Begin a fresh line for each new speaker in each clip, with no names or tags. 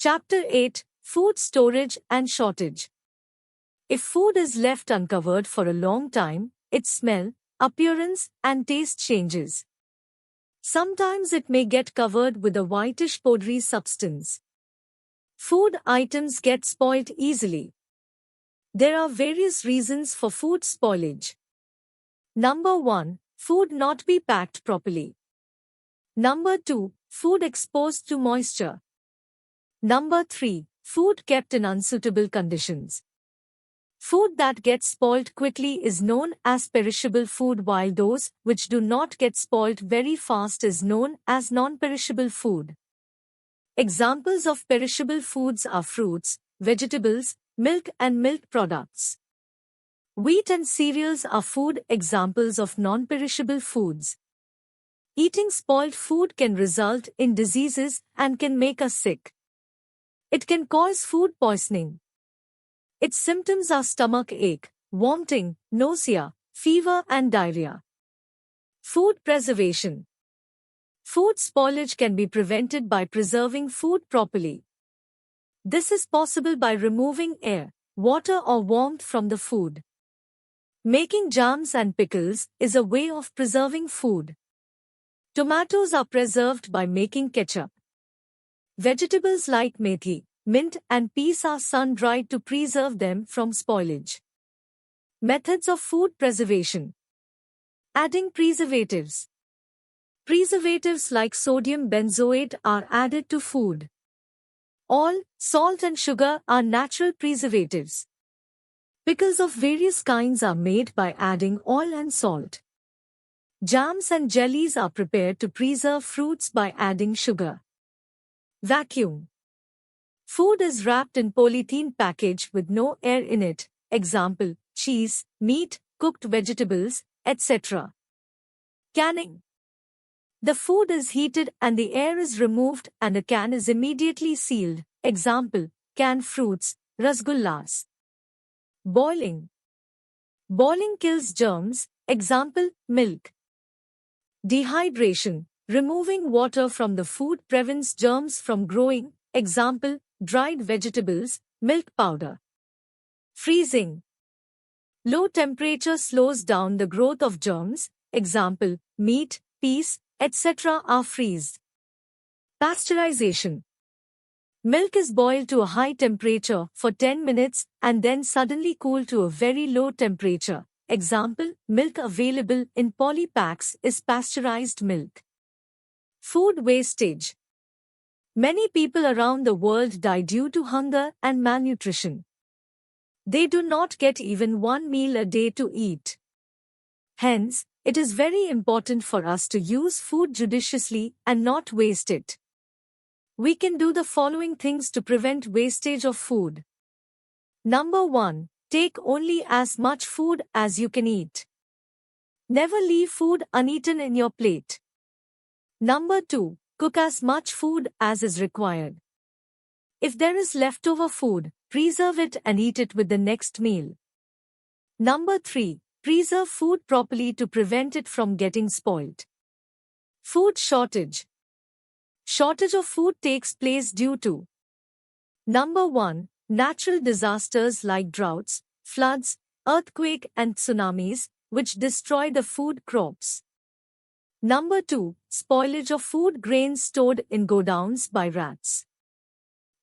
Chapter 8: Food Storage and Shortage. If food is left uncovered for a long time, its smell, appearance, and taste changes. Sometimes it may get covered with a whitish powdery substance. Food items get spoiled easily. There are various reasons for food spoilage. Number 1. Food not be packed properly. Number 2. Food exposed to moisture. Number 3. Food kept in unsuitable conditions. Food that gets spoiled quickly is known as perishable food, while those which do not get spoiled very fast is known as non-perishable food. Examples of perishable foods are fruits, vegetables, milk and milk products. Wheat and cereals are food examples of non-perishable foods. Eating spoiled food can result in diseases and can make us sick. It can cause food poisoning. Its symptoms are stomach ache, vomiting, nausea, fever and diarrhea. Food preservation. Food spoilage can be prevented by preserving food properly. This is possible by removing air, water or warmth from the food. Making jams and pickles is a way of preserving food. Tomatoes are preserved by making ketchup. Vegetables like methi, mint and peas are sun-dried to preserve them from spoilage. Methods of food preservation. Adding preservatives. Preservatives like sodium benzoate are added to food. Oil, salt and sugar are natural preservatives. Pickles of various kinds are made by adding oil and salt. Jams and jellies are prepared to preserve fruits by adding sugar. Vacuum. Food is wrapped in polythene package with no air in it, example, cheese, meat, cooked vegetables, etc. Canning. The food is heated and the air is removed and the can is immediately sealed, example, canned fruits, rasgullas. Boiling. Boiling kills germs, example, milk. Dehydration. Removing water from the food prevents germs from growing, example, dried vegetables, milk powder. Freezing. Low temperature slows down the growth of germs, example, meat, peas, etc. are freezed. Pasteurization. Milk is boiled to a high temperature for 10 minutes and then suddenly cooled to a very low temperature. Example, milk available in poly packs is pasteurized milk. Food wastage. Many people around the world die due to hunger and malnutrition. They do not get even one meal a day to eat. Hence, it is very important for us to use food judiciously and not waste it. We can do the following things to prevent wastage of food. Number 1. Take only as much food as you can eat. Never leave food uneaten in your plate. Number 2. Cook as much food as is required. If there is leftover food, preserve it and eat it with the next meal. Number 3. Preserve food properly to prevent it from getting spoiled. Food shortage. Shortage of food takes place due to Number 1. Natural disasters like droughts, floods, earthquake and tsunamis, which destroy the food crops. Number 2. Spoilage of food grains stored in godowns by rats.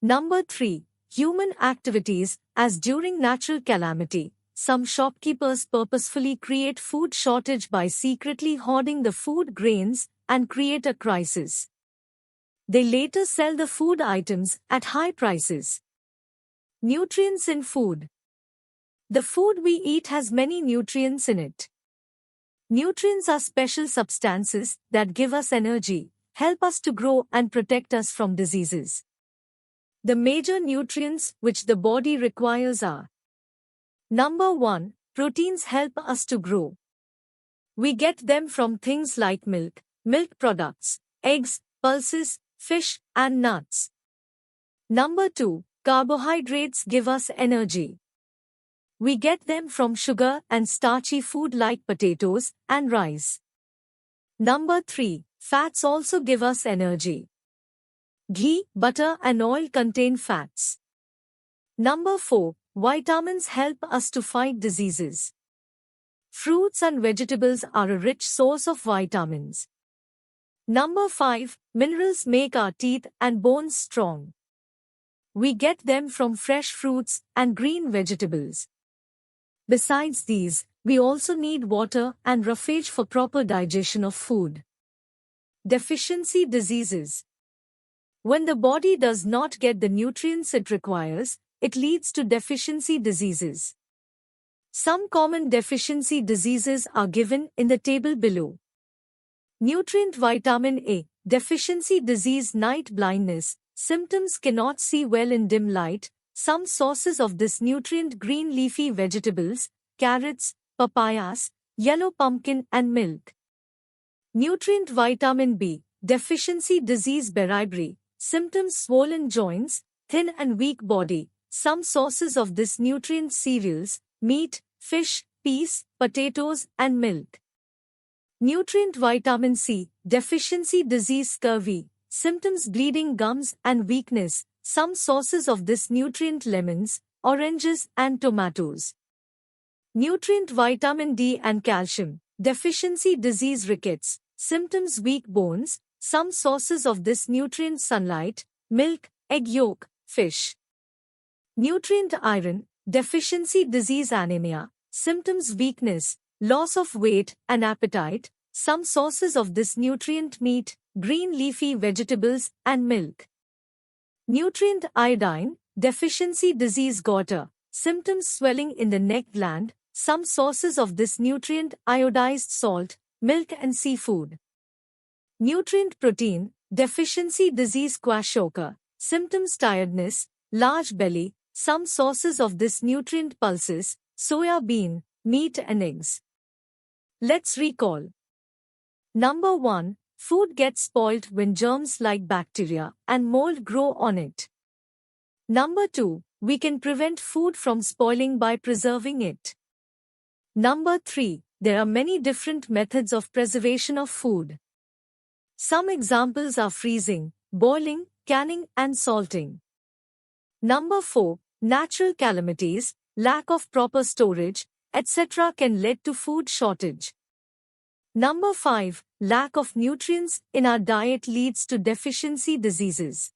Number 3. Human activities, as during natural calamity, some shopkeepers purposefully create food shortage by secretly hoarding the food grains and create a crisis. They later sell the food items at high prices. Nutrients in food. The food we eat has many nutrients in it. Nutrients are special substances that give us energy, help us to grow and protect us from diseases. The major nutrients which the body requires are Number 1. Proteins help us to grow. We get them from things like milk, milk products, eggs, pulses, fish, and nuts. Number 2. Carbohydrates give us energy. We get them from sugar and starchy food like potatoes and rice. Number 3. Fats also give us energy. ghee, butter and oil contain fats. Number 4. Vitamins help us to fight diseases. Fruits and vegetables are a rich source of vitamins. Number 5. Minerals make our teeth and bones strong. We get them from fresh fruits and green vegetables. Besides these, we also need water and roughage for proper digestion of food. Deficiency diseases. When the body does not get the nutrients it requires, it leads to deficiency diseases. Some common deficiency diseases are given in the table below. Nutrient vitamin A, deficiency disease, night blindness, symptoms cannot see well in dim light. Some sources of this nutrient: green leafy vegetables, carrots, papayas, yellow pumpkin and milk. Nutrient vitamin B, deficiency disease, beriberi, symptoms: swollen joints, thin and weak body. Some sources of this nutrient: cereals, meat, fish, peas, potatoes and milk. Nutrient vitamin C, deficiency disease, scurvy, symptoms: bleeding gums and weakness. Some sources of this nutrient: lemons, oranges and tomatoes. Nutrient vitamin D and calcium, deficiency disease, rickets, symptoms: weak bones. Some sources of this nutrient: sunlight, milk, egg yolk, fish. Nutrient iron, deficiency disease, anemia, symptoms: weakness, loss of weight and appetite. Some sources of this nutrient: meat, green leafy vegetables and milk. Nutrient iodine, deficiency disease, goiter, symptoms: swelling in the neck gland. Some sources of this nutrient: iodized salt, milk and seafood. Nutrient protein, deficiency disease, kwashiorkor, symptoms: tiredness, large belly. Some sources of this nutrient: pulses, soya bean, meat and eggs. Let's recall. Number 1. Food gets spoiled when germs like bacteria and mold grow on it. Number 2. We can prevent food from spoiling by preserving it. Number 3. There are many different methods of preservation of food. Some examples are freezing, boiling, canning and salting. Number 4. Natural calamities, lack of proper storage, etc. can lead to food shortage. Number 5. Lack of nutrients in our diet leads to deficiency diseases.